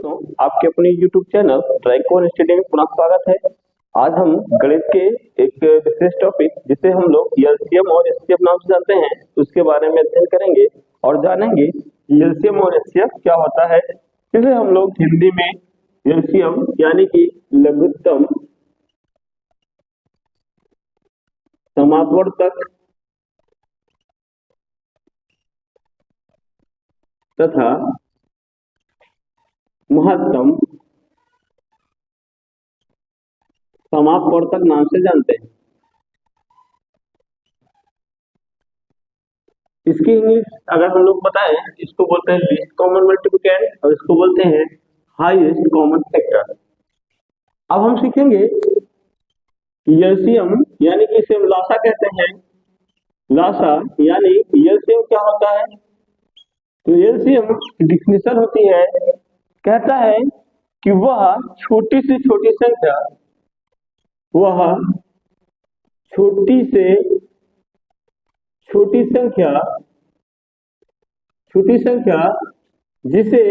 दोस्तों, आपके अपने YouTube चैनल ट्राइकोन स्टडी में पुनः स्वागत है। आज हम गणित के एक विशेष टॉपिक जिसे हम लोग एलसीएम और एचसीएफ नाम से जानते हैं उसके बारे में अध्ययन करेंगे और जानेंगे कि एलसीएम और एचसीएफ क्या होता है। जिसे हम लोग हिंदी में एलसीएम यानी कि लघुत्तम समापवर्तक तथा महत्तम समापवर्तक नाम से जानते हैं। इसकी इंग्लिश अगर हम लोग बताएं, इसको बोलते हैं लीस्ट कॉमन मल्टीप्लिकेंट और इसको बोलते हैं हाईएस्ट कॉमन फैक्टर। अब हम सीखेंगे एलसीएम यानी कि इसे हम लासा कहते हैं। लासा यानी एलसीएम क्या होता है? तो एलसीएम की डिफिनेशन होती है, कहता है कि वह छोटी से छोटी संख्या छोटी संख्या जिसे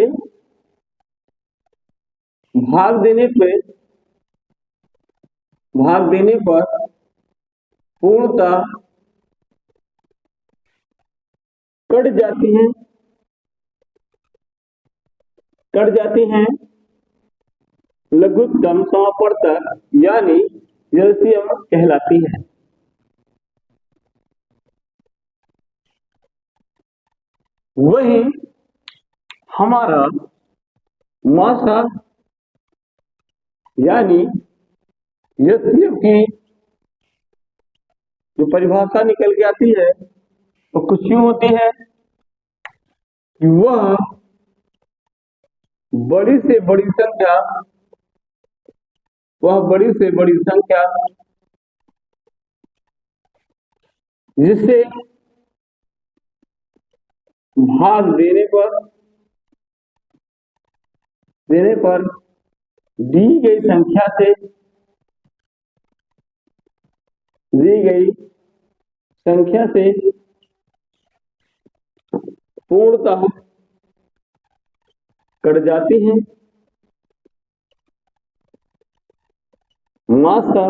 भाग देने पर पूर्णतः कट जाती हैं लघुत्तम समापवर्तक यानी एलसीएम कहलाती है। वही हमारा मासा यानी एचसीएफ की जो परिभाषा निकल के आती है वो कुछ यूं होती है कि वह बड़ी से बड़ी संख्या जिससे भाग देने पर दी गई संख्या से पूर्णतः कट जाती हैं। मासा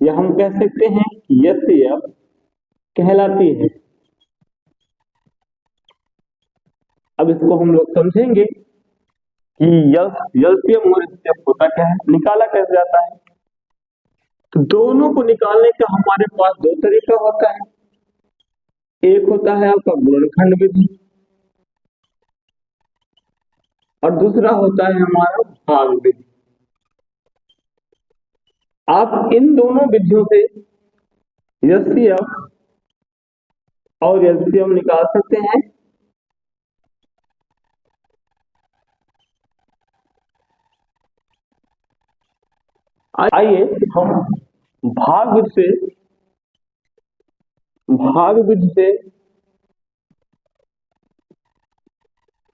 या हम कह सकते हैं एचसीएफ कहलाती है। अब इसको हम लोग समझेंगे कि एलसीएम और एचसीएफ होता क्या है, निकाला कैसे जाता है। तो दोनों को निकालने का हमारे पास दो तरीका होता है। एक होता है आपका गुणनखंड विधि और दूसरा होता है हमारा भाग विधि। आप इन दोनों विधियों से एचसीएफ और एलसीएम निकाल सकते हैं। आइए हम भाग विधि से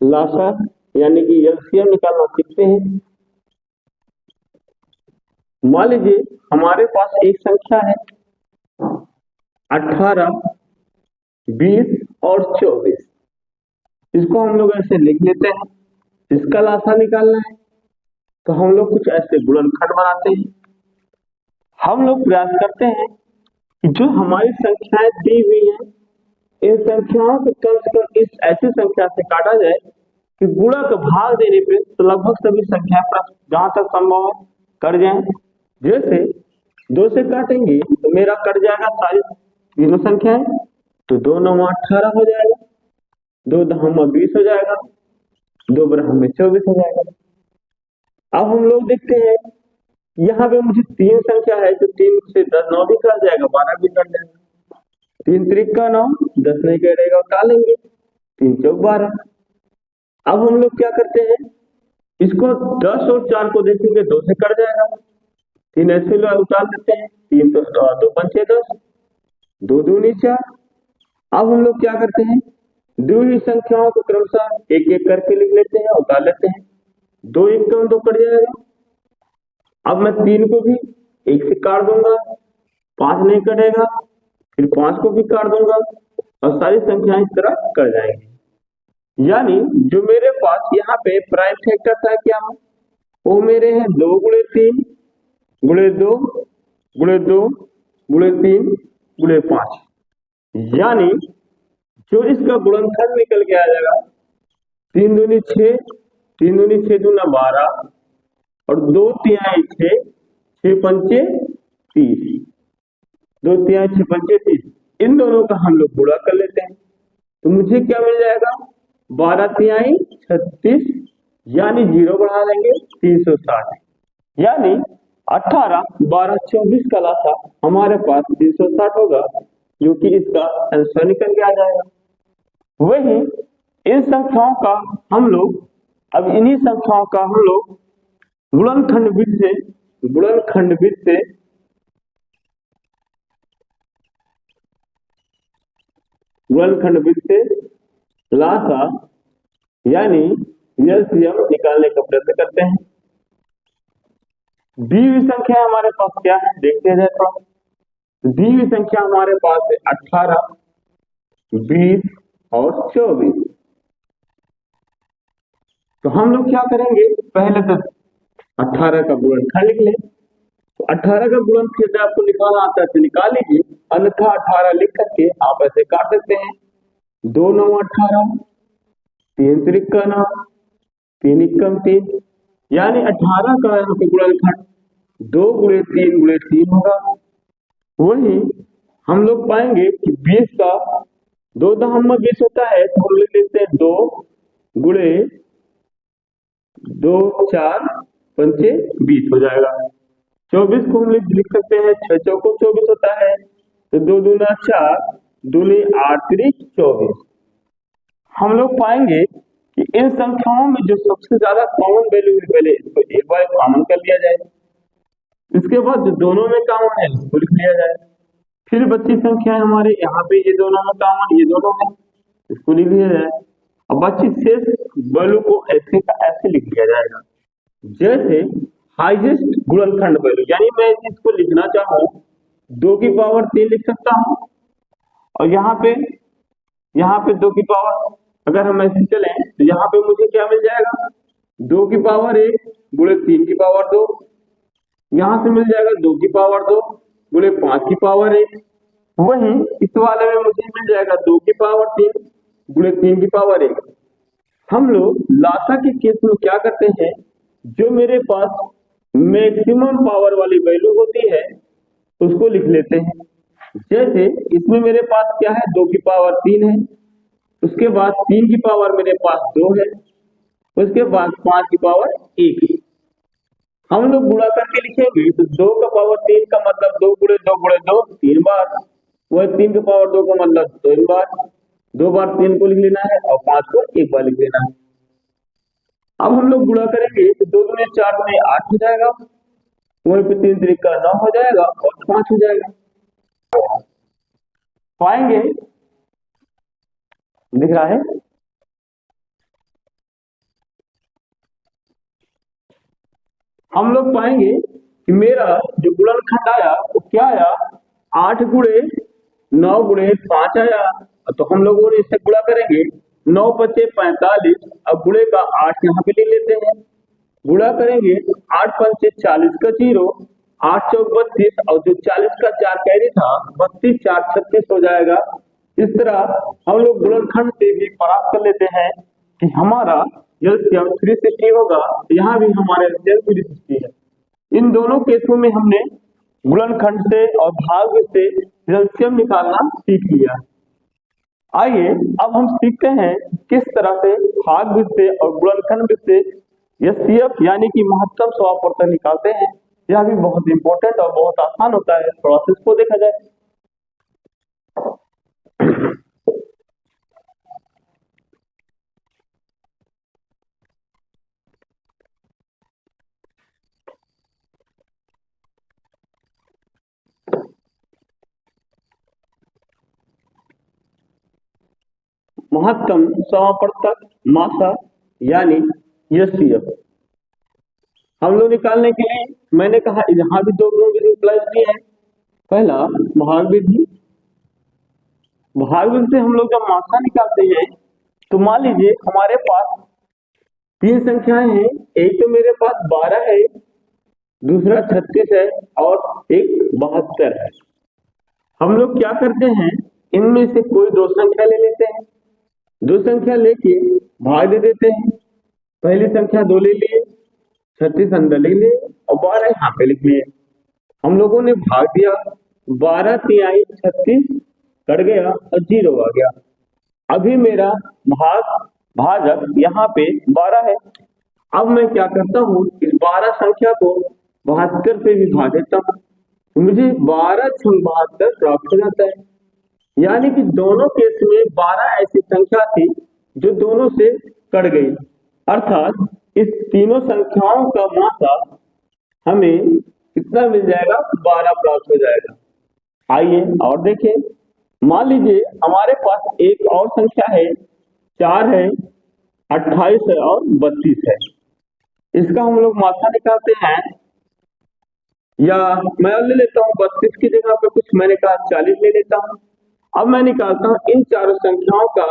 लासा यानी कि एलसीएम निकालना सीखते हैं। मान लीजिए हमारे पास एक संख्या है 18, 20 और 24। इसको हम लोग ऐसे लिख लेते हैं। इसका लासा निकालना है तो हम लोग कुछ ऐसे गुणनखंड बनाते हैं। हम लोग प्रयास करते हैं कि जो हमारी संख्याएं दी हुई हैं इन संख्याओं को कम से कम इस ऐसी संख्या से काटा जाए कि गुणा का भाग देने पे तो लगभग सभी संख्या जहां तक संभव है कट जाए। जैसे 2 से काटेंगे तो मेरा कट जाएगा सारी तीनों संख्याएं, तो 2 9 18 हो जाएगा, 2 10 20 हो जाएगा, 2 में 24 हो जाएगा। अब हम लोग देखते हैं यहाँ पे मुझे 3 संख्या है तो 3 से 10 9 भी कट जाएगा, 12 भी कट जाएगा। 3 त्रिक का 9, 10 नहीं कटेगा, उतार लेंगे, 3 चौक 12। अब हम लोग क्या करते हैं, इसको 10 और 4 को देखेंगे 2 से कट जाएगा, 3 ऐसे लोग उतार देते हैं, 3 तो 2 पंचे 10, 2 दूनी 4। अब हम लोग क्या करते हैं, दो ही संख्याओं को क्रमशः एक एक करके लिख लेते हैं, उतार लेते हैं। 2 1 कम 2 कट जाएगा। अब मैं 3 को भी 1 से काट दूंगा, 5 नहीं कटेगा, फिर 5 को भी काट दूंगा और सारी संख्याएं इस तरह कट जाएंगी। यानी जो मेरे पास यहाँ पे प्राइम फैक्टर था क्या, वो मेरे हैं 2 गुणे 3 गुणे 2 गुणे 2 गुणे 3 गुणे 5। यानी जो इसका गुणनखंड निकल के आ जाएगा 3 दूनी 6, 3 दूनी 6 दूना 12 और 2 तिहाई 6, 6 पंचे 30, 2 तिहाई 6 पंचे 30। इन दोनों का हम लोग गुणा कर लेते हैं तो मुझे क्या मिल जाएगा 12 तिहाई 36, यानी 0 बढ़ा देंगे 360, यानी 18 12 24 का लासा हमारे पास 360 होगा, जो कि इसका आंसर निकल के आ जाएगा। वही इन संख्याओं का हम लोग अब इन्हीं संख्याओं का हम लोग गुणनखंड विधि से लासा यानी एलसीएम निकालने का प्रयत्न करते हैं। दी हुई संख्या हमारे पास क्या है देखते हैं थोड़ा। दी हुई संख्या हमारे पास है 18, 20 और 24। तो हम लोग क्या करेंगे, पहले तो 18 का गुणनखंड लिख लें। तो 18 का गुणनखंड आपको निकालना आता है तो निकाल लीजिए, अन्यथा 18 लिख करके आप ऐसे काट सकते हैं 2 9 18, 3 त्रिक 9, 3 एकम 3, यानी 18 का यहाँ पे गुणनखंड 2 गुणे 3 गुणे 3 होगा। वही हम लोग पाएंगे कि 20 का 2 दहम 20 होता है तो हम लिख लेते हैं 2 गुणे 2 4 पंचे 20 हो जाएगा। 24 को हम लिख सकते हैं 6 चौको 24 होता है तो 2 दूना 4 दूनी 8 त्रिक 24। हम लोग पाएंगे कि इन संख्याओं में जो सबसे ज्यादा कॉमन वैल्यू है पहले इसको एक बार कॉमन कर लिया जाए, इसके बाद जो दोनों में कॉमन है उसको लिख लिया जाए। फिर बची संख्या हमारे यहाँ पे ये दोनों में कॉमन, ये दोनों में, इसको लिख लिया जाए। अब बची शेष वैल्यू को ऐसे का ऐसे लिख लिया जाएगा। जैसे हाईएस्ट गुणनखंड वैल्यू, यानी मैं इसको लिखना चाहूँ 2 की पावर 3 लिख सकता हूँ, और यहाँ पे 2 की पावर अगर हम ऐसे चले तो यहाँ पे मुझे क्या मिल जाएगा 2 की पावर 1 गुणे 3 की पावर 2, यहाँ से मिल जाएगा 2 की पावर 2 गुणे 5 की पावर 1। वहीं इस वाले में मुझे मिल जाएगा 2 की पावर 3 गुणे 3 की पावर 1। हम लोग लासा के केस में क्या करते हैं, जो मेरे पास मैक्सिमम पावर वाली वैल्यू होती है उसको लिख लेते हैं। जैसे इसमें मेरे पास क्या है 2 की पावर 3 है, उसके बाद 3 की पावर मेरे पास 2 है, उसके बाद 5 की पावर 1 है। हम लोग गुणा करके लिखेंगे तो 2 का पावर 3 का मतलब 2 गुणे 2 गुणे 2 3 बार, वह 3 का पावर 2 का मतलब 3 बार, 2 बार 3 को लिख लेना है और 5 को 1 बार लिख लेना है। अब हम लोग गुणा करेंगे तो 2 दूनी 4 दूनी 8 हो जाएगा, वहीं पे 3 त्रिक 9 हो जाएगा और 5 हो जाएगा। पाएंगे दिख रहा है, हम लोग पाएंगे कि मेरा जो गुणनखंड आया वो क्या आया 8 गुणे 9 गुणे 5 आया। तो हम लोगों ने इससे गुणा करेंगे 9 पचे 45, अब गुणे का 8 यहाँ पे ले लेते हैं, गुणा करेंगे 8 पंचे 40 का 0, 8 चौक 32 और जो 40 का 4 कैरी था 32 4 36 हो जाएगा। इस तरह हम लोग गुणनखंड से भी प्राप्त कर लेते हैं कि हमारा एलसीएम 360 होगा, यहाँ भी हमारे एलसीएम 360 है। इन दोनों केसों में हमने गुणनखंड से और भाग से एलसीएम निकालना सीख लिया। आइए अब हम सीखते हैं किस तरह से भाग विधि से और गुणनखंड विधि से एचसीएफ यानी कि महत्तम समापवर्तन निकालते हैं। यह भी बहुत इंपॉर्टेंट और बहुत आसान होता है, थोड़ा सा इसको देखा जाए। महत्तम समापवर्तक मासा यानी एचसीएफ हम लोग निकालने के लिए मैंने कहा यहाँ भी 2 गुण विधि उपलब्ध है। पहला भाग विधि, भाग विधि से हम लोग जब मासा निकालते हैं तो मान लीजिए हमारे पास तीन संख्याएं हैं, एक तो मेरे पास 12 है, दूसरा 36 है और एक 72 है। हम लोग क्या करते हैं, इनमें से कोई दो संख्या ले लेते हैं, दो संख्या लेके भाग दे देते हैं। पहली संख्या 2 ले लिए, 36 अंदर ले लिए और 12 यहाँ पे लिख लिए। हम लोगों ने भाग दिया, 12 तिहाई 36 कट गया और 0 आ गया। अभी मेरा भाजक यहाँ पे 12 है। अब मैं क्या करता हूँ, इस 12 संख्या को 72 से भी भाग देता हूँ, तो मुझे 12 × 72 प्राप्त हो जाता है। यानी कि दोनों केस में 12 ऐसी संख्या थी जो दोनों से कट गई, अर्थात इस तीनों संख्याओं का मासा हमें कितना मिल जाएगा, 12 प्राप्त हो जाएगा। आइए और देखें, मान लीजिए हमारे पास एक और संख्या है, 4 है, 28 है और 32 है। इसका हम लोग मासा निकालते हैं, या मैं ले लेता हूँ 32 की जगह पे कुछ मैंने कहा 40 ले लेता हूँ। अब मैं निकालता हूँ इन चारों संख्याओं का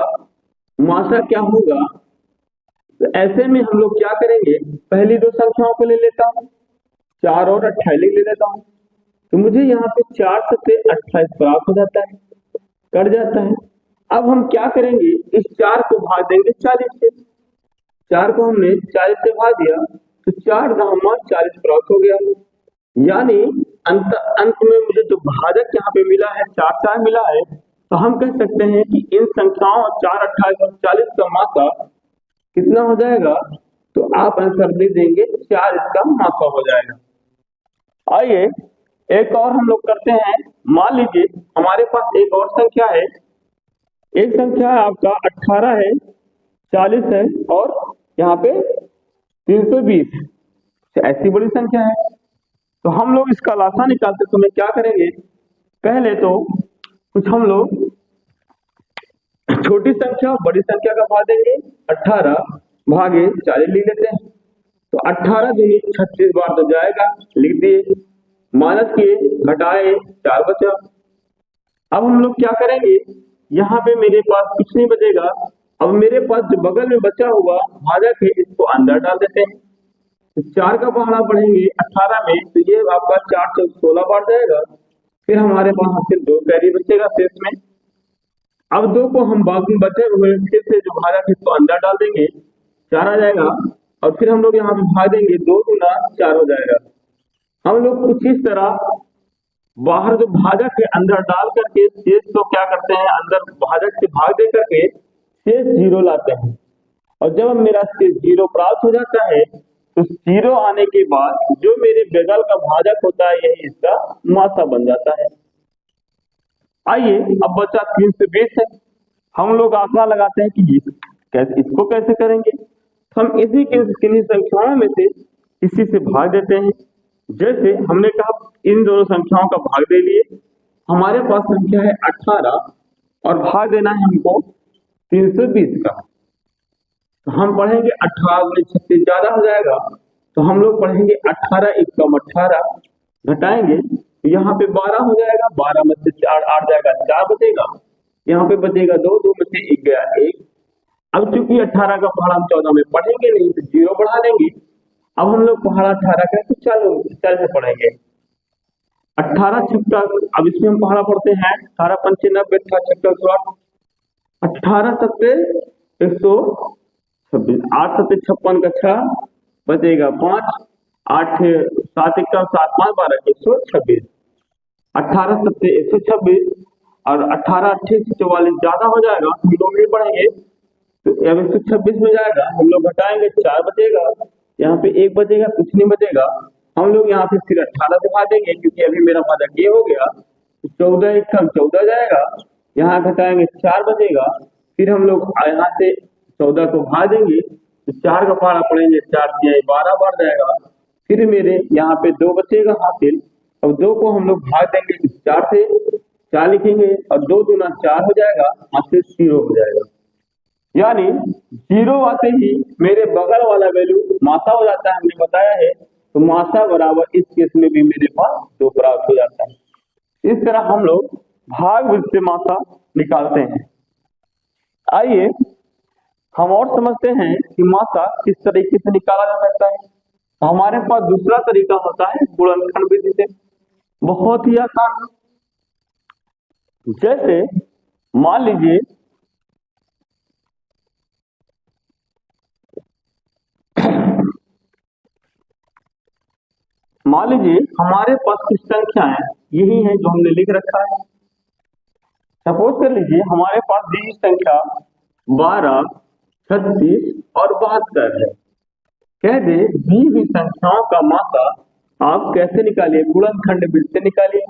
मासा क्या होगा। तो ऐसे में हम लोग क्या करेंगे, पहली दो संख्याओं को ले लेता हूँ, 4 और 28 ले लेता हूँ, तो मुझे यहाँ पे 4 से 28 प्राप्त हो जाता है, कट जाता है। अब हम क्या करेंगे, इस 4 को भाग देंगे 40 से। 4 को हमने 40 से भाग दिया तो 4 × 40 प्राप्त हो गया। यानी अंत में मुझे जो भाजक यहाँ पे मिला है 4 मिला है, तो हम कह सकते हैं कि इन संख्याओं 4, 28 और 40 का मासा कितना हो जाएगा, तो आप आंसर दे देंगे 4 इसका मासा हो जाएगा। आइए एक और हम लोग करते हैं, मान लीजिए हमारे पास एक और संख्या है, एक संख्या है आपका 18 है, 40 है और यहाँ पे 320, ऐसी बड़ी संख्या है। तो हम लोग इसका लासा निकालते समय क्या करेंगे, पहले तो कुछ हम लोग छोटी संख्या बड़ी संख्या का भाग देंगे, 18 भागे 40 लिख लेते हैं। तो 18 दूनी 36 बार तो जाएगा, लिख दिए, माइनस किए, घटाए, 4 बचा। अब हम लोग क्या करेंगे, यहाँ पे मेरे पास कुछ नहीं बचेगा। अब मेरे पास जो बगल में बचा हुआ भाजक है इसको अंदर डाल देते हैं। तो 4 का पहाड़ा पढ़ेंगे 18 में, तो ये आपका 4 से 16 बार जाएगा। फिर हमारे पास सिर्फ 2 कैरी बचेगा शेष में। अब 2 को हम बाकी बचे हुए फिर से जो भाजक है इसको अंदर डाल देंगे, 4 आ जाएगा और फिर हम लोग यहाँ पे भाग देंगे, 2 × 4 हो जाएगा। हम लोग कुछ इस तरह बाहर जो भाजक है अंदर डाल करके शेष को क्या करते हैं, अंदर भाजक से भाग दे करके शेष 0 लाते हैं। और जब मेरा शेष 0 प्राप्त हो जाता है तो 0 आने के बाद जो मेरे बगल का भाजक होता है यही इसका मासा बन जाता है। आइए अब बचा 320 है। हम लोग आंकड़ा लगाते हैं कि इसको कैसे करेंगे। तो हम इसी किन्हीं संख्याओं में से किसी से भाग देते हैं। जैसे हमने कहा इन दोनों संख्याओं का भाग दे लिए, हमारे पास संख्या है 18 और भाग देना है हमको 320 का। तो हम पढ़ेंगे 18 × 36 ज्यादा हो जाएगा, तो हम लोग पढ़ेंगे 18 × 1 = 18, घटाएंगे तो यहाँ पे 12 हो जाएगा, 12 में से 4 8 जाएगा, 4 बचेगा, यहाँ पे बचेगा 2, 2 में से 1 गया 1। अब चूंकि 18 का पहाड़ा हम 14 में पढ़ेंगे नहीं तो 0 बढ़ा देंगे। अब हम लोग पहाड़ा 18 का तो 4 में पढ़ेंगे। 18 छक्का, अब इसमें हम पहाड़ा पढ़ते हैं 18 पंचे 90, 18 छक्का 108, 18 सत्ते 126, 8 सत्ते 56 का 6 बचेगा 5, 8 7 1 7 5 12 126, 18 सत्ते 126 और 18 28 44 ज्यादा हो जाएगा, हम लोग नहीं पढ़ेंगे तो अब 126 में जाएगा, हम लोग घटाएंगे 4 बचेगा, यहाँ पे 1 बचेगा, कुछ नहीं बचेगा। हम लोग यहाँ पे फिर 18 से भागेंगे क्योंकि अभी मेरा भाजक ये हो गया, तो 14 1 14 जाएगा, यहाँ घटाएंगे 4 बचेगा, फिर हम लोग यहाँ से 14 को भाग देंगे तो 4 का पहाड़ा पड़ेंगे, 4 × 12 बार जाएगा, फिर मेरे यहाँ पे 2 बचेगा हासिल। अब 2 को हम लोग भाग देंगे 4 से, 4 लिखेंगे और 2 दूना 4 हो जाएगा, हासिल 0 हो जाएगा। यानी 0 आते ही मेरे बगल वाला वैल्यू मासा हो जाता है, हमने बताया है। तो मासा बराबर इस केस में भी मेरे पास 2 प्राप्त हो जाता है। इस तरह हम लोग भाग वृत्त से मासा निकालते हैं। आइए हम और समझते हैं कि मात्रा किस तरीके से निकाला जा सकता है। तो हमारे पास दूसरा तरीका होता है गुणनखंड विधि से, बहुत ही आसान है। जैसे मान लीजिए हमारे पास कुछ संख्याएं यही हैं जो हमने लिख रखा है। सपोज कर लीजिए हमारे पास दी संख्या 12, 36 और 72 है। कह दे दी हुई संख्याओं का मात्रा आप कैसे निकालिए, गुणनखंड विधि से निकालिए।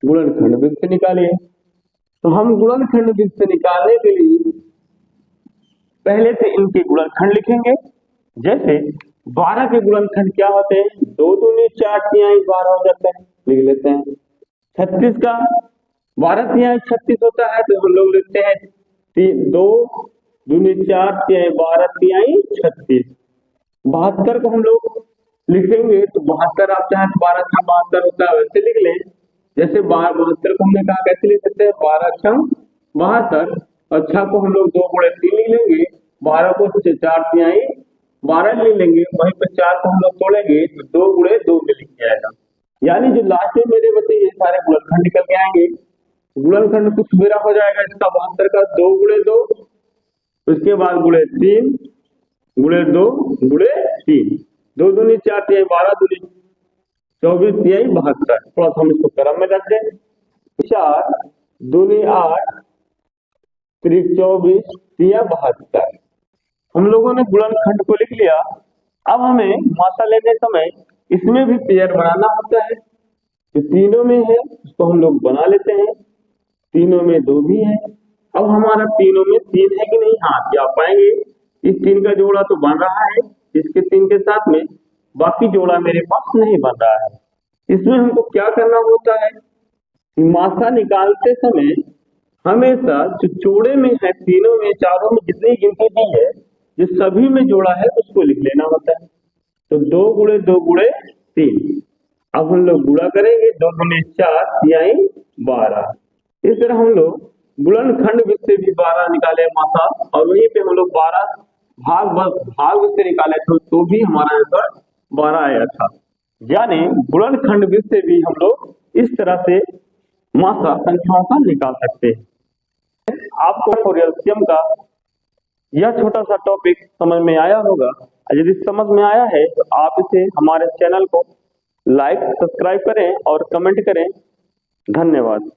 गुणनखंड विधि से निकालिए। तो हम गुणनखंड विधि से निकालने के लिए पहले से इनके गुणनखंड लिखेंगे। जैसे 12 के गुणनखंड क्या होते हैं, 2 दूनी 4 तिहाई 12 हो जाते हैं, लिख लेते हैं। 36 का 12 तिहाई 36 होता है, तो हम लोग लिखते हैं 2 दूनी 4 तिहाई 12 तिहाई 36। 72 को हम लोग लिखेंगे तो 72 आप चाहे 12 का 72 होता है वैसे लिख लें। जैसे 72 को हमने कहा कैसे लिख सकते हैं, 12 छम 72 और 6 को हम लोग 2 गुणे 3 लिख लेंगे, 12 को 4 तिहाई 12 लिख लेंगे, वहीं पर 4 को हम लोग तोड़ेंगे तो 2 गुणे 2 में लिख जाएगा। यानी जो लास्ट में मेरे बच्चे ये सारे गुणनखंड निकल के आएंगे। गुणनखंड कुछ मेरा हो जाएगा इसका 72 का 2 गुणे 2, उसके बाद गुणे 3 गुणे 2 गुणे 3, 2 दूनी 4 तिहाई 12 दूनी 24 तिहाई 72। थोड़ा सा हम इसको क्रम में रख दें। 4 दूनी 8 त्रिक 24 तिया 72। हम लोगों ने गुणनखंड को लिख लिया। अब हमें मात्रा लेने समय इसमें भी पेयर बनाना होता है। जो तीनों में है उसको हम लोग बना लेते हैं, तीनों में 2 भी है। अब हमारा तीनों में 3 है कि नहीं, हाँ क्या आप पाएंगे इस 3 का जोड़ा तो बन रहा है, इसके 3 के साथ में बाकी जोड़ा मेरे पास नहीं बन रहा है। इसमें हमको क्या करना होता है कि मात्रा निकालते समय हमेशा जो जोड़े में है, तीनों में चारों में जितनी गिनती दी है, जो सभी में जोड़ा है उसको लिख लेना होता है। तो 2 गुणे 2 गुणे 3। अब हम लोग गुणा करेंगे, 2 दूनी 4 तिहाई 12। इस तरह हम लोग गुणनखंड विधि से भी 12 निकाले मात्रा, और वहीं पे हम लोग 12 भाग विधि से निकाले तो भी हमारा आंसर 12 आया था। यानी गुणनखंड विधि से भी हम लोग इस तरह से मात्रा संख्याओं का निकाल सकते हैं। आपको एलसीएम का यह छोटा सा टॉपिक समझ में आया होगा। यदि समझ में आया है तो आप इसे हमारे चैनल को लाइक सब्सक्राइब करें और कमेंट करें। धन्यवाद।